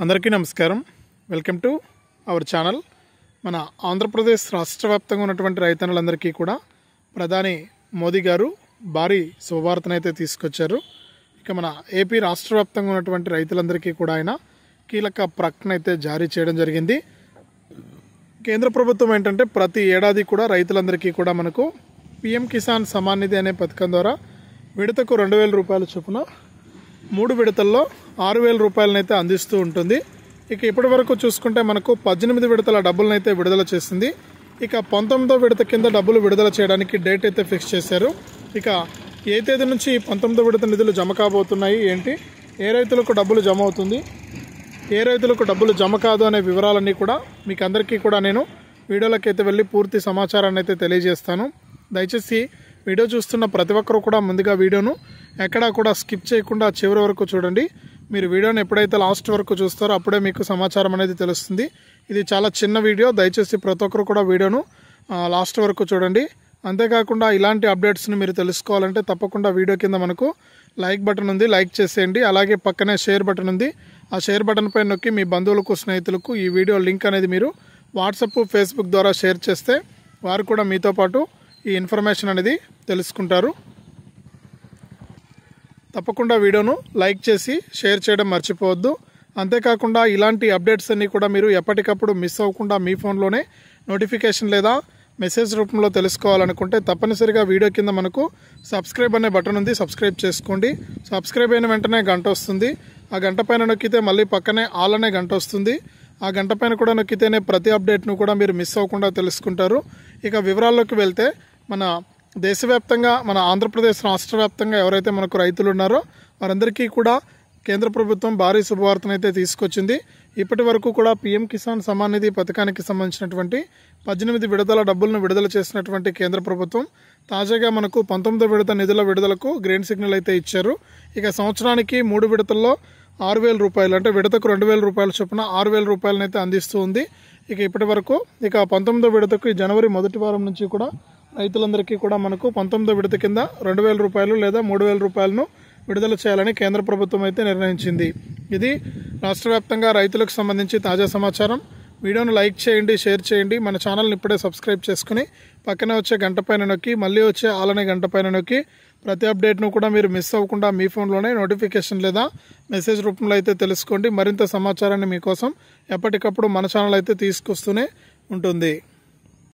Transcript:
అందరికీ నమస్కారం. Welcome to our channel. మన ఆంధ్రప్రదేశ్ రాష్ట్ర వ్యాప్తంగా ఉన్నటువంటి రైతన్నులందరికీ కూడా ప్రధాని మోదీ గారు భారీ శుభవార్తనైతే తీసుకొచ్చారు. ఇక మన ఏపీ రాష్ట్ర వ్యాప్తంగా ఉన్నటువంటి రైతులందరికీ కూడా ఆయన కీలక ప్రకటన అయితే జారీ చేయడం జరిగింది. కేంద్ర ప్రభుత్వం ఏంటంటే ప్రతి ఏడాది కూడా రైతులందరికీ కూడా మనకు పీఎం కిసాన్ సమ్మాన్ నిధి అనే పథకం ద్వారా విడతకు 2,000 రూపాయల చొప్పున 3 విడతల్లో 6,000 రూపాయలనైతే అందిస్తూ ఉంటుంది. ఇక ఇప్పటి వరకు చూసుకుంటే మనకు 18 విడతల డబ్బులనైతే విడుదల చేసింది. ఇక 19వ విడత కింద డబ్బులు విడుదల చేయడానికి డేట్ అయితే ఫిక్స్ చేశారు. ఇక ఏ తేదీ నుంచి 19వ విడత నిధులు జమ కాబోతున్నాయి, ఏంటి, ఏ రైతులకు డబ్బులు జమ అవుతుంది, ఏ రైతులకు డబ్బులు జమ కాదు అనే వివరాలన్నీ కూడా మీకు అందరికీ కూడా నేను వీడియోలోకి అయితే వెళ్ళి పూర్తి సమాచారాన్ని అయితే తెలియజేస్తాను. దయచేసి వీడియో చూస్తున్న ప్రతి ఒక్కరు కూడా ముందుగా వీడియోను ఎక్కడా కూడా స్కిప్ చేయకుండా చివరి వరకు చూడండి. మీరు వీడియోని ఎప్పుడైతే లాస్ట్ వరకు చూస్తారో అప్పుడే మీకు సమాచారం అనేది తెలుస్తుంది. ఇది చాలా చిన్న వీడియో, దయచేసి ప్రతి ఒక్కరు కూడా వీడియోను లాస్ట్ వరకు చూడండి. అంతేకాకుండా ఇలాంటి అప్డేట్స్ని మీరు తెలుసుకోవాలంటే తప్పకుండా వీడియో కింద మనకు లైక్ బటన్ ఉంది, లైక్ చేసేయండి. అలాగే పక్కనే షేర్ బటన్ ఉంది, ఆ షేర్ బటన్ పై నొక్కి మీ బంధువులకు స్నేహితులకు ఈ వీడియో లింక్ అనేది మీరు వాట్సాప్ ఫేస్బుక్ ద్వారా షేర్ చేస్తే వారు కూడా మీతో పాటు ఈ ఇన్ఫర్మేషన్ అనేది తెలుసుకుంటారు. తప్పకుండా వీడియోను లైక్ చేసి షేర్ చేయడం మర్చిపోవద్దు. అంతేకాకుండా ఇలాంటి అప్డేట్స్ అన్నీ కూడా మీరు ఎప్పటికప్పుడు మిస్ అవ్వకుండా మీ ఫోన్లోనే నోటిఫికేషన్ లేదా మెసేజ్ రూపంలో తెలుసుకోవాలనుకుంటే తప్పనిసరిగా వీడియో కింద మనకు సబ్స్క్రైబ్ అనే బటన్ ఉంది, సబ్స్క్రైబ్ చేసుకోండి. సబ్స్క్రైబ్ అయిన వెంటనే గంట వస్తుంది, ఆ గంట పైన నొక్కితే మళ్ళీ పక్కనే ఆల్ అనే గంట వస్తుంది. ఆ గంట పైన కూడా నొక్కితేనే ప్రతి అప్డేట్ను కూడా మీరు మిస్ అవ్వకుండా తెలుసుకుంటారు. ఇక వివరాల్లోకి వెళ్తే మన దేశవ్యాప్తంగా మన ఆంధ్రప్రదేశ్ రాష్ట్ర వ్యాప్తంగా ఎవరైతే మనకు రైతులు ఉన్నారో వారందరికీ కూడా కేంద్ర ప్రభుత్వం భారీ శుభవార్తనైతే తీసుకొచ్చింది. ఇప్పటి వరకు కూడా పీఎం కిసాన్ సమ్మాన్ నిధి పథకానికి సంబంధించినటువంటి 18 విడతల డబ్బులను విడుదల చేసినటువంటి కేంద్ర ప్రభుత్వం తాజాగా మనకు 19వ విడత నిధుల విడుదలకు గ్రీన్ సిగ్నల్ అయితే ఇచ్చారు. ఇక సంవత్సరానికి 3 విడతల్లో 6,000 రూపాయలు అంటే విడతకు 2,000 రూపాయల చొప్పున 6,000 రూపాయలనైతే అందిస్తూ ఉంది. ఇక ఇప్పటి వరకు 19వ విడతకు జనవరి మొదటి వారం నుంచి కూడా రైతులందరికీ కూడా మనకు 19వ విడత కింద 2,000 రూపాయలు లేదా 3,000 రూపాయలను విడుదల చేయాలని కేంద్ర ప్రభుత్వం అయితే నిర్ణయించింది. ఇది రాష్ట్ర వ్యాప్తంగా రైతులకు సంబంధించి తాజా సమాచారం. వీడియోను లైక్ చేయండి, షేర్ చేయండి. మన ఛానల్ని ఇప్పుడే సబ్స్క్రైబ్ చేసుకుని పక్కనే వచ్చే గంట పైన నొక్కి మళ్ళీ వచ్చే ఆల్ అనే గంట పైన నొక్కి ప్రతి అప్డేట్ను కూడా మీరు మిస్ అవ్వకుండా మీ ఫోన్లోనే నోటిఫికేషన్ లేదా మెసేజ్ రూపంలో అయితే తెలుసుకోండి. మరింత సమాచారాన్ని మీకోసం ఎప్పటికప్పుడు మన ఛానల్ అయితే తీసుకొస్తూనే ఉంటుంది.